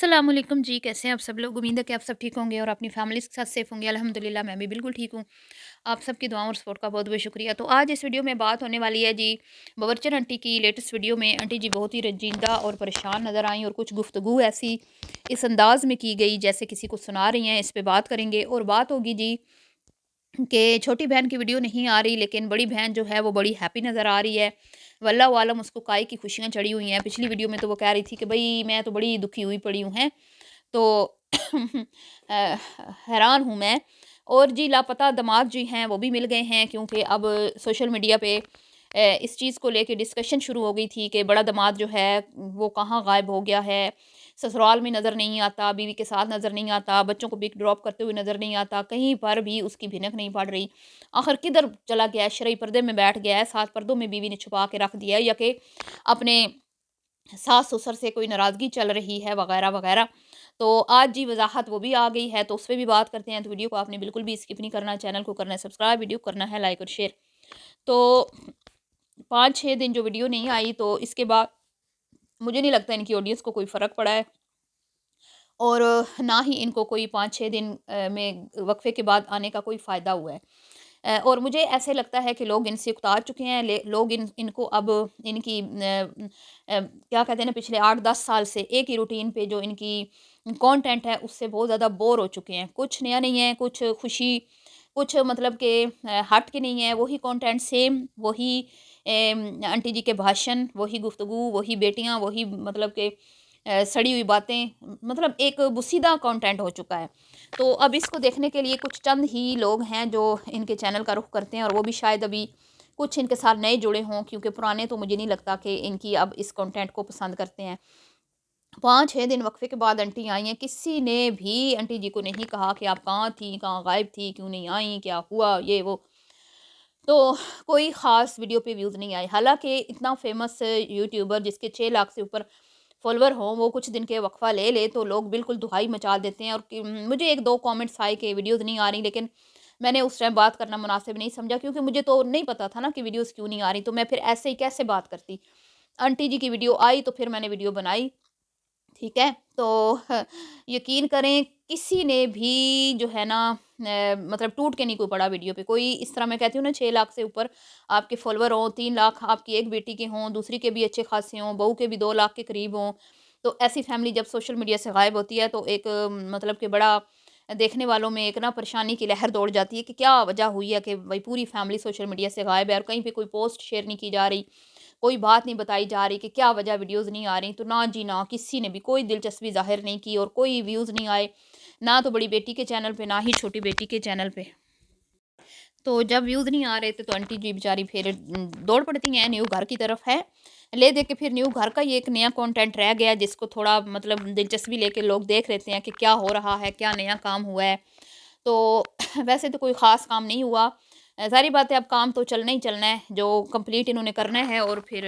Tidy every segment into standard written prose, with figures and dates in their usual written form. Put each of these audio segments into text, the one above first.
अस्सलाम वालेकुम जी, कैसे हैं आप सब लोग? उम्मीद है कि आप सब ठीक होंगे और अपनी फैमिलीज़ के साथ सेफ़ होंगे। अल्हम्दुलिल्लाह मैं भी बिल्कुल ठीक हूँ। आप सबकी दुआओं और सपोर्ट का बहुत-बहुत शुक्रिया। तो आज इस वीडियो में बात होने वाली है जी, बावर्चन आंटी की लेटेस्ट वीडियो में आंटी जी बहुत ही रंजीदा और परेशान नज़र आईं और कुछ गुफ्तगू ऐसी इस अंदाज़ में की गई जैसे किसी को सुना रही हैं, इस पे बात करेंगे। और बात होगी जी कि छोटी बहन की वीडियो नहीं आ रही, लेकिन बड़ी बहन जो है वो बड़ी हैप्पी नज़र आ रही है। वल्लाहु आलम उसको काय की खुशियाँ चढ़ी हुई हैं। पिछली वीडियो में तो वो कह रही थी कि भई मैं तो बड़ी दुखी हुई पड़ी हूँ हैं। तो अ, हैरान हूँ मैं। और जी लापता दामाद जी हैं वो भी मिल गए हैं, क्योंकि अब सोशल मीडिया पे इस चीज़ को लेके डिस्कशन शुरू हो गई थी कि बड़ा दामाद जो है वो कहाँ गायब हो गया है, ससुराल में नज़र नहीं आता, बीवी के साथ नज़र नहीं आता, बच्चों को पिक ड्रॉप करते हुए नज़र नहीं आता, कहीं पर भी उसकी भिनक नहीं पड़ रही। आखिर किधर चला गया है, शरई पर्दे में बैठ गया है, सात पर्दों में बीवी ने छुपा के रख दिया है, या कि अपने सास-ससुर से कोई नाराज़गी चल रही है वग़ैरह, वग़ैरह। तो आज जी वज़ाहत वो भी आ गई है, तो उस पे भी बात करते हैं। तो वीडियो को आपने बिल्कुल भी स्किप नहीं करना, चैनल को करना है सब्सक्राइब, वीडियो को करना है लाइक और शेयर। तो 5-6 दिन जो वीडियो नहीं आई, तो इसके बाद मुझे नहीं लगता इनकी ऑडियंस को कोई फ़र्क पड़ा है, और ना ही इनको कोई 5-6 दिन में वक़्फ़े के बाद आने का कोई फ़ायदा हुआ है। और मुझे ऐसे लगता है कि लोग इनसे उतार चुके हैं, लोग इनको अब इनकी क्या कहते हैं ना, पिछले 8-10 साल से एक ही रूटीन पे जो इनकी कंटेंट है उससे बहुत ज़्यादा बोर हो चुके हैं। कुछ नया नहीं है, कुछ खुशी, कुछ मतलब कि हट के नहीं है, वही कंटेंट सेम, वही आंटी जी के भाषण, वही गुफ्तगू, वही बेटियाँ, वही मतलब कि सड़ी हुई बातें, मतलब एक बुसीदा कंटेंट हो चुका है। तो अब इसको देखने के लिए कुछ चंद ही लोग हैं जो इनके चैनल का रुख करते हैं, और वो भी शायद अभी कुछ इनके साथ नए जुड़े हों, क्योंकि पुराने तो मुझे नहीं लगता कि इनकी अब इस कंटेंट को पसंद करते हैं। 5-6 दिन वक़्फ़े के बाद आंटी आई हैं, किसी ने भी आंटी जी को नहीं कहा कि आप कहाँ थी, कहाँ गायब थी, क्यों नहीं आई, क्या हुआ, ये वो। तो कोई ख़ास वीडियो पे व्यूज़ नहीं आए। हालाँकि इतना फ़ेमस यूट्यूबर जिसके 6 लाख से ऊपर फ़ॉलोवर हों, वो कुछ दिन के वक़्फ़ा ले ले तो लोग बिल्कुल दुहाई मचा देते हैं। और मुझे 1-2 कमेंट्स आए कि वीडियोज़ नहीं आ रही, लेकिन मैंने उस टाइम बात करना मुनासिब नहीं समझा, क्योंकि मुझे तो नहीं पता था ना कि वीडियोज़ क्यों नहीं आ रही, तो मैं फिर ऐसे ही कैसे बात करती। आंटी जी की वीडियो आई तो फिर मैंने वीडियो बनाई। ठीक है? तो यकीन करें, किसी ने भी जो है ना मतलब टूट के नहीं कोई पड़ा वीडियो पे। कोई इस तरह मैं कहती हूँ ना, 6 लाख से ऊपर आपके फॉलोवर हों, 3 लाख आपकी एक बेटी के हों, दूसरी के भी अच्छे खासे हों, बहू के भी 2 लाख के करीब हों। तो ऐसी फैमिली जब सोशल मीडिया से गायब होती है तो एक मतलब कि बड़ा देखने वालों में एक ना परेशानी की लहर दौड़ जाती है कि क्या वजह हुई है कि भई पूरी फैमिली सोशल मीडिया से गायब है और कहीं पे कोई पोस्ट शेयर नहीं की जा रही। कोई बात नहीं बताई जा रही कि क्या वजह वीडियोज़ नहीं आ रही। तो ना जी ना, किसी ने भी कोई दिलचस्पी ज़ाहिर नहीं की और कोई व्यूज़ नहीं आए, ना तो बड़ी बेटी के चैनल पे, ना ही छोटी बेटी के चैनल पे। तो जब व्यूज़ नहीं आ रहे थे तो आंटी जी बेचारी फिर दौड़ पड़ती हैं, न्यू घर की तरफ है। ले दे के फिर न्यू घर का ये एक नया कंटेंट रह गया, जिसको थोड़ा मतलब दिलचस्पी लेके लोग देख लेते हैं कि क्या हो रहा है, क्या नया काम हुआ है। तो वैसे तो कोई ख़ास काम नहीं हुआ। ज़ाहिर बात है, अब काम तो चलना ही चलना है, जो कंप्लीट इन्होंने करना है, और फिर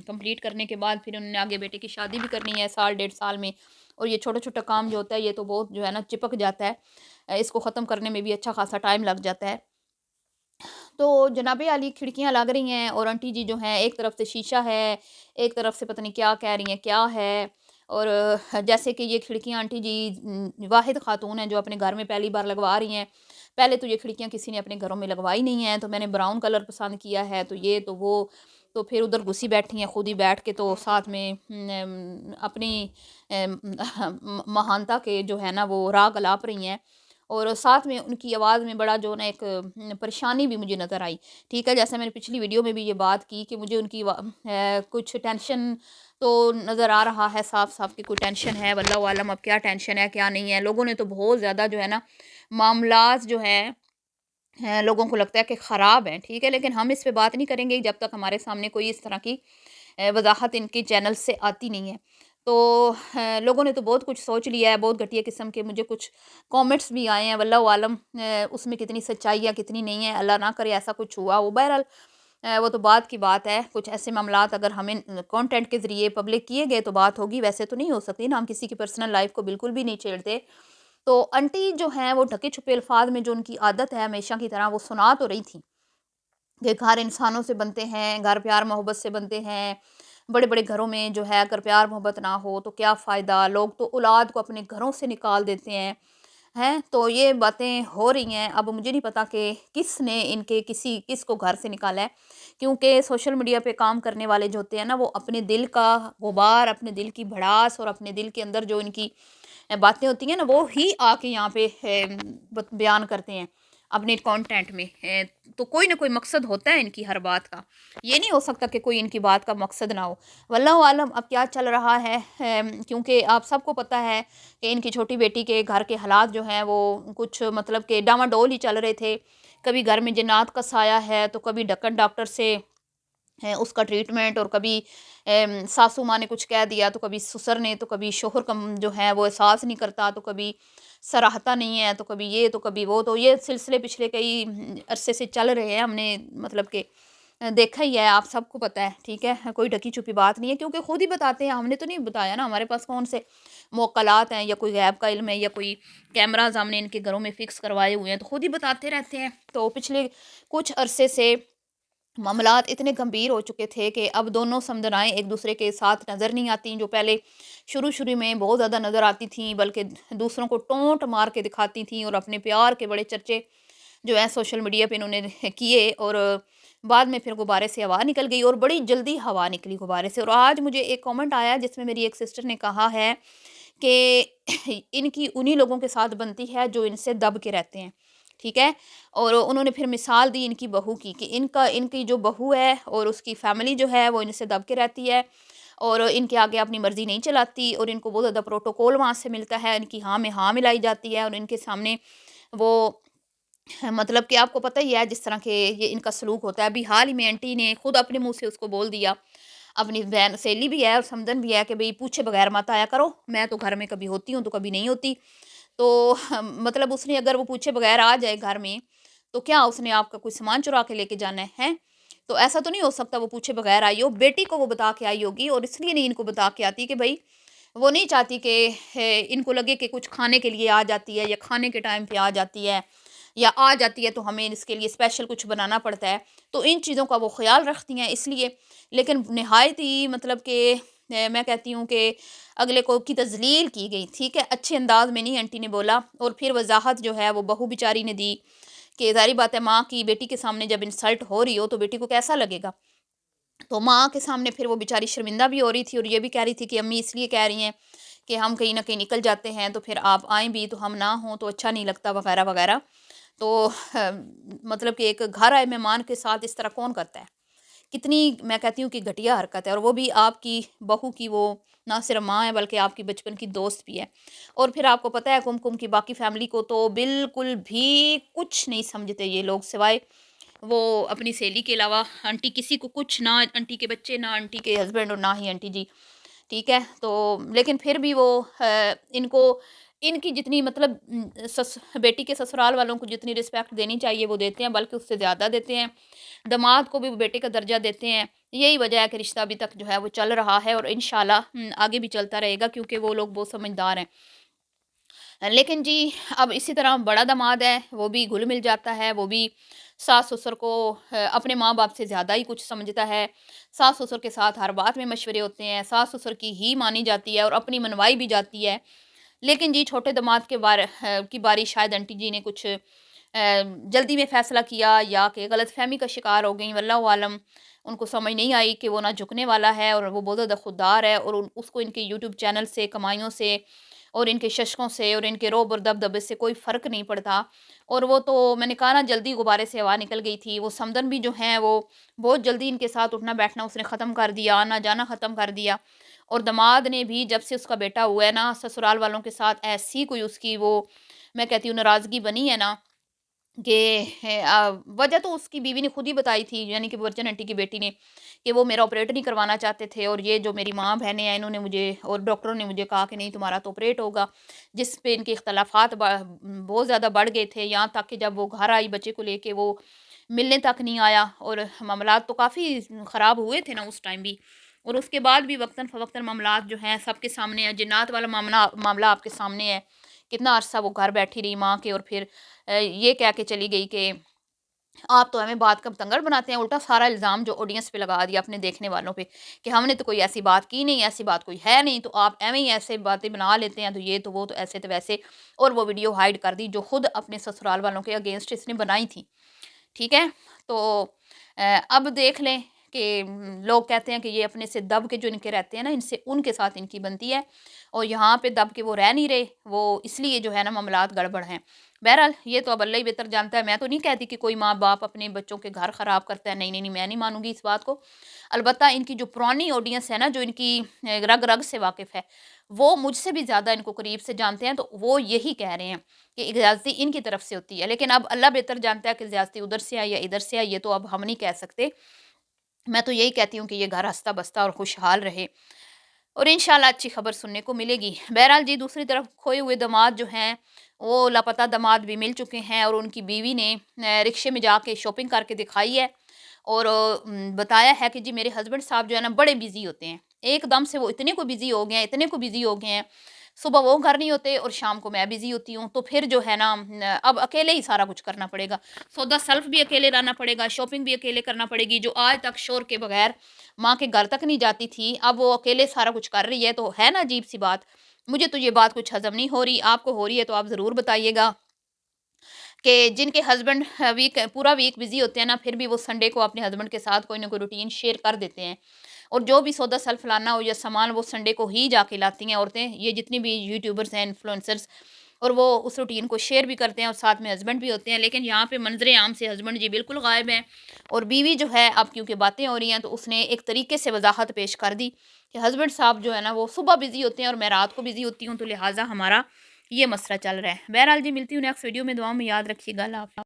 कंप्लीट करने के बाद फिर उन्होंने आगे बेटे की शादी भी करनी है साल डेढ़ साल में। और ये छोटा-छोटा काम जो होता है, ये तो बहुत जो है ना चिपक जाता है। इसको ख़त्म करने में भी अच्छा ख़ासा टाइम लग जाता है। तो जनाबे आली खिड़कियाँ लग रही हैं, और आंटी जी जो हैं, एक तरफ से शीशा है, एक तरफ से पता नहीं क्या कह रही हैं, क्या है। और जैसे कि ये खिड़कियाँ आंटी जी वाहिद खातून हैं जो अपने घर में पहली बार लगवा रही हैं। पहले तो ये खिड़कियाँ किसी ने अपने घरों में लगवाई नहीं हैं, तो मैंने ब्राउन कलर पसंद किया है, तो ये तो वो। तो फिर उधर घुसी बैठी हैं खुद ही बैठ के, तो साथ में अपनी महानता के जो है ना वो राग अलाप रही हैं। और साथ में उनकी आवाज़ में बड़ा जो ना एक परेशानी भी मुझे नज़र आई। ठीक है, जैसे मैंने पिछली वीडियो में भी ये बात की कि मुझे उनकी कुछ टेंशन तो नज़र आ रहा है साफ-साफ कि कोई टेंशन है, वल्लाहु आलम अब क्या टेंशन है, क्या नहीं है। लोगों ने तो बहुत ज़्यादा जो है ना मामलात जो हैं लोगों को लगता है कि ख़राब हैं, ठीक है? लेकिन हम इस पे बात नहीं करेंगे जब तक हमारे सामने कोई इस तरह की वज़ाहत इनके चैनल से आती नहीं है। तो लोगों ने तो बहुत कुछ सोच लिया है, बहुत घटिया किस्म के मुझे कुछ कमेंट्स भी आए हैं, वल्लाहु आलम उसमें कितनी सच्चाई है, कितनी नहीं है, अल्लाह ना करे ऐसा कुछ हुआ हो। बहरहाल वो तो बात की बात है, कुछ ऐसे मामलात अगर हमें कंटेंट के ज़रिए पब्लिक किए गए तो बात होगी, वैसे तो नहीं हो सकती ना, हम किसी की पर्सनल लाइफ़ को बिल्कुल भी नहीं छेड़ते। तो आंटी जो हैं वो ढके-छुपे अल्फाज में जो उनकी आदत है हमेशा की तरह, वो सुना तो रही थी कि घर इंसानों से बनते हैं, घर प्यार मोहब्बत से बनते हैं, बड़े बड़े घरों में जो है अगर प्यार मोहब्बत ना हो तो क्या फ़ायदा, लोग तो औलाद को अपने घरों से निकाल देते हैं। तो ये बातें हो रही हैं। अब मुझे नहीं पता कि किसने इनके किसको घर से निकाला है, क्योंकि सोशल मीडिया पे काम करने वाले जो होते हैं ना, वो अपने दिल का गुबार, अपने दिल की भड़ास और अपने दिल के अंदर जो इनकी बातें होती हैं ना, वो ही आके यहाँ पे बयान करते हैं अपने कंटेंट में। तो कोई ना कोई मकसद होता है इनकी हर बात का। ये नहीं हो सकता कि कोई इनकी बात का मकसद ना हो। वल्लाहु आलम अब क्या चल रहा है, क्योंकि आप सबको पता है कि इनकी छोटी बेटी के घर के हालात जो हैं वो कुछ मतलब कि डामाडोल ही चल रहे थे। कभी घर में जिन्नात का साया है, तो कभी ढक्कन डॉक्टर से है उसका ट्रीटमेंट, और कभी सासू माँ ने कुछ कह दिया, तो कभी ससुर ने, तो कभी शोहर का जो है वो एहसास नहीं करता, तो कभी सराहता नहीं है, तो कभी ये तो कभी वो। तो ये सिलसिले पिछले कई अरसे से चल रहे हैं। हमने मतलब कि देखा ही है, आप सबको पता है, ठीक है, कोई ढकी छुपी बात नहीं है, क्योंकि खुद ही बताते हैं, हमने तो नहीं बताया ना। हमारे पास कौन से मौकलात हैं या कोई गैब का इल्म है या कोई कैमराज हमने इनके घरों में फिक्स करवाए हुए हैं, तो खुद ही बताते रहते हैं। तो पिछले कुछ अरसे से मामलात इतने गंभीर हो चुके थे कि अब दोनों समुदाय एक दूसरे के साथ नज़र नहीं आती। जो पहले शुरू शुरू में बहुत ज़्यादा नज़र आती थी, बल्कि दूसरों को टोंट मार के दिखाती थी, और अपने प्यार के बड़े चर्चे जो है सोशल मीडिया पे इन्होंने किए, और बाद में फिर गुब्बारे से हवा निकल गई, और बड़ी जल्दी हवा निकली गुब्बारे से। और आज मुझे एक कमेंट आया जिसमें मेरी एक सिस्टर ने कहा है कि इनकी उन्हीं लोगों के साथ बनती है जो इनसे दब के रहते हैं, ठीक है। और उन्होंने फिर मिसाल दी इनकी बहू की, कि इनकी जो बहू है और उसकी फैमिली जो है वो इनसे दब के रहती है, और इनके आगे अपनी मर्ज़ी नहीं चलाती, और इनको बहुत ज़्यादा प्रोटोकॉल वहाँ से मिलता है, इनकी हाँ में हाँ मिलाई जाती है, और इनके सामने वो मतलब कि आपको पता ही है जिस तरह के ये इनका सलूक होता है। अभी हाल ही में आंटी ने खुद अपने मुँह से उसको बोल दिया, अपनी बहन सहेली भी है और समधन भी है, कि भई पूछे बगैर मत आया करो, मैं तो घर में कभी होती हूँ तो कभी नहीं होती। तो मतलब उसने अगर वो पूछे बगैर आ जाए घर में, तो क्या उसने आपका कोई सामान चुरा के लेके जाना है, हैं? तो ऐसा तो नहीं हो सकता वो पूछे बगैर आई हो। बेटी को वो बता के आई होगी, और इसलिए नहीं इनको बता के आती कि भई वो नहीं चाहती कि इनको लगे कि कुछ खाने के लिए आ जाती है, या खाने के टाइम पे आ जाती है, या आ जाती है तो हमें इसके लिए स्पेशल कुछ बनाना पड़ता है। तो इन चीज़ों का वो ख़्याल रखती हैं इसलिए। लेकिन निहायत ही मतलब कि मैं कहती हूँ कि अगले को की तज़लील की गई, ठीक है? अच्छे अंदाज़ में नहीं आंटी ने बोला, और फिर वज़ाहत जो है वो बहू बेचारी ने दी, कि ज़ाहिर बात है, माँ की बेटी के सामने जब इंसल्ट हो रही हो तो बेटी को कैसा लगेगा? तो माँ के सामने फिर वो बेचारी शर्मिंदा भी हो रही थी, और ये भी कह रही थी कि अम्मी इसलिए कह रही हैं कि हम कहीं न कहीं निकल जाते हैं, तो फिर आप आएँ भी तो हम ना हों तो अच्छा नहीं लगता, वगैरह, वगैरह। तो मतलब कि एक घर आए मेहमान के साथ इस तरह कौन करता है? कितनी मैं कहती हूँ कि घटिया हरकत है, और वो भी आपकी बहू की, वो ना सिर्फ़ माँ है बल्कि आपकी बचपन की दोस्त भी है। और फिर आपको पता है कुमकुम की बाकी फ़ैमिली को तो बिल्कुल भी कुछ नहीं समझते ये लोग, सिवाय वो अपनी सहेली के अलावा आंटी किसी को कुछ, ना आंटी के बच्चे, ना आंटी के हस्बैंड, और ना ही आंटी जी, ठीक है? तो लेकिन फिर भी वो इनको इनकी जितनी मतलब बेटी के ससुराल वालों को जितनी रिस्पेक्ट देनी चाहिए वो देते हैं, बल्कि उससे ज़्यादा देते हैं। दामाद को भी वो बेटे का दर्जा देते हैं। यही वजह है कि रिश्ता अभी तक जो है वो चल रहा है, और इंशाल्लाह आगे भी चलता रहेगा, क्योंकि वो लोग बहुत समझदार हैं। लेकिन जी, अब इसी तरह बड़ा दामाद है, वो भी घुल-मिल जाता है, वो भी सास-ससुर को अपने माँ-बाप से ज़्यादा ही कुछ समझता है। सास-ससुर के साथ हर बात में मशवरे होते हैं, सास-ससुर की ही मानी जाती है और अपनी मनवाई भी जाती है। लेकिन जी, छोटे दामाद की बारी शायद आंटी जी ने कुछ जल्दी में फ़ैसला किया, या कि गलतफ़हमी का शिकार हो गईं, वल्लाहु आलम। उनको समझ नहीं आई कि वो ना झुकने वाला है, और वो बहुत ज़्यादा खुददार है, और उसको इनके यूट्यूब चैनल से, कमाइयों से, और इनके शशकों से, और इनके रोब और दबदबे से कोई फ़र्क नहीं पड़ता। और वो तो मैंने कहा ना, जल्दी गुब्बारे से हवा निकल गई थी। वो समदन भी जो हैं वो बहुत जल्दी इनके साथ उठना बैठना उसने ख़त्म कर दिया, आना जाना ख़त्म कर दिया। और दामाद ने भी जब से उसका बेटा हुआ है ना, ससुराल वालों के साथ ऐसी कोई उसकी वो मैं कहती हूँ नाराज़गी बनी है ना, कि वजह तो उसकी बीवी ने खुद ही बताई थी, यानी कि बच्चन आंटी की बेटी ने, कि वो मेरा ऑपरेट नहीं करवाना चाहते थे, और ये जो मेरी माँ बहनें हैं इन्होंने मुझे और डॉक्टरों ने मुझे कहा कि नहीं, तुम्हारा तो ऑपरेट होगा। जिस पे इनके इख्तलाफात बहुत ज़्यादा बढ़ गए थे, यहाँ तक कि जब वो घर आई बच्चे को लेके वो मिलने तक नहीं आया, और मामलात तो काफ़ी ख़राब हुए थे ना उस टाइम भी। और उसके बाद भी वक्तन फ़वक्तन मामलात जो हैं सबके सामने है। जिन्नात वाला मामला आपके सामने है, कितना अरसा वो घर बैठी रही माँ के, और फिर ये कह के चली गई कि آپ تو ہمیں بات کا بتنگڑ بناتے ہیں، الٹا سارا الزام جو آڈینس پہ لگا دیا اپنے دیکھنے والوں پہ کہ ہم نے تو کوئی ایسی بات کی نہیں، ایسی بات کوئی ہے نہیں، تو آپ ایویں ہی ایسے باتیں بنا لیتے ہیں، تو یہ تو وہ تو ایسے تو ویسے، اور وہ ویڈیو ہائڈ کر دی جو خود اپنے سسرال والوں کے اگینسٹ اس نے بنائی تھی، ٹھیک ہے؟ تو اب دیکھ لیں کہ لوگ کہتے ہیں کہ یہ اپنے سے دب کے جو ان کے رہتے ہیں نا، ان سے ان کے ساتھ ان کی بنتی ہے، اور یہاں پہ دب کے وہ رہ نہیں رہے، وہ اس لیے جو ہے نا معاملات گڑبڑ ہیں۔ بہرحال یہ تو اب اللہ ہی بہتر جانتا ہے، میں تو نہیں کہتی کہ کوئی ماں باپ اپنے بچوں کے گھر خراب کرتا ہے، نہیں نہیں نہیں، میں نہیں مانوں گی اس بات کو۔ البتہ ان کی جو پرانی آڈینس ہے نا، جو ان کی رگ رگ سے واقف ہے، وہ مجھ سے بھی زیادہ ان کو قریب سے جانتے ہیں، تو وہ یہی کہہ رہے ہیں کہ زیادتی ان کی طرف سے ہوتی ہے، لیکن اب اللہ بہتر جانتا ہے کہ زیادتی ادھر سے آئی یا ادھر سے آئی، یہ تو اب ہم نہیں کہہ سکتے۔ میں تو یہی کہتی ہوں کہ یہ گھر ہنستا بستا اور خوشحال رہے، اور انشاءاللہ اچھی خبر سننے کو ملے گی۔ بہرحال جی، دوسری طرف کھوئے ہوئے داماد جو ہیں، وہ لاپتہ داماد بھی مل چکے ہیں، اور ان کی بیوی نے رکشے میں جا کے شاپنگ کر کے دکھائی ہے، اور بتایا ہے کہ جی میرے ہسبینڈ صاحب جو ہے نا بڑے بزی ہوتے ہیں، ایک دم سے وہ اتنے کو بزی ہو گئے ہیں، اتنے کو بزی ہو گئے ہیں، صبح وہ گھر نہیں ہوتے اور شام کو میں بزی ہوتی ہوں، تو پھر جو ہے نا اب اکیلے ہی سارا کچھ کرنا پڑے گا، سودا سلف بھی اکیلے لانا پڑے گا، شاپنگ بھی اکیلے کرنا پڑے گی، جو آج تک شور کے بغیر ماں کے گھر تک نہیں جاتی تھی، اب وہ اکیلے سارا کچھ کر رہی ہے، تو ہے نا عجیب سی بات۔ مجھے تو یہ بات کچھ ہضم نہیں ہو رہی، آپ کو ہو رہی ہے تو آپ ضرور بتائیے گا کہ جن کے ہسبینڈ پورا ویک بزی ہوتے ہیں نا، پھر بھی وہ سنڈے کو اپنے ہسبینڈ کے ساتھ کوئی نہ کوئی روٹین شیئر کر دیتے ہیں، اور جو بھی سودا سلف لانا ہو یا سامان وہ سنڈے کو ہی جا کے لاتی ہیں عورتیں، یہ جتنی بھی یوٹیوبرز ہیں، انفلوئنسرز، اور وہ اس روٹین کو شیئر بھی کرتے ہیں، اور ساتھ میں ہسبینڈ بھی ہوتے ہیں، لیکن یہاں پہ منظر عام سے ہسبینڈ جی بالکل غائب ہیں، اور بیوی جو ہے اب کیونکہ باتیں ہو رہی ہیں تو اس نے ایک طریقے سے وضاحت پیش کر دی کہ ہسبینڈ صاحب جو ہے نا وہ صبح بزی ہوتے ہیں اور میں رات کو بزی ہوتی ہوں، تو لہٰذا ہمارا یہ مسئلہ چل رہا ہے۔ بہرحال جی، ملتی ہوں نیکسٹ ویڈیو میں، دعاؤں میں یاد رکھیے گا، اللہ حافظ۔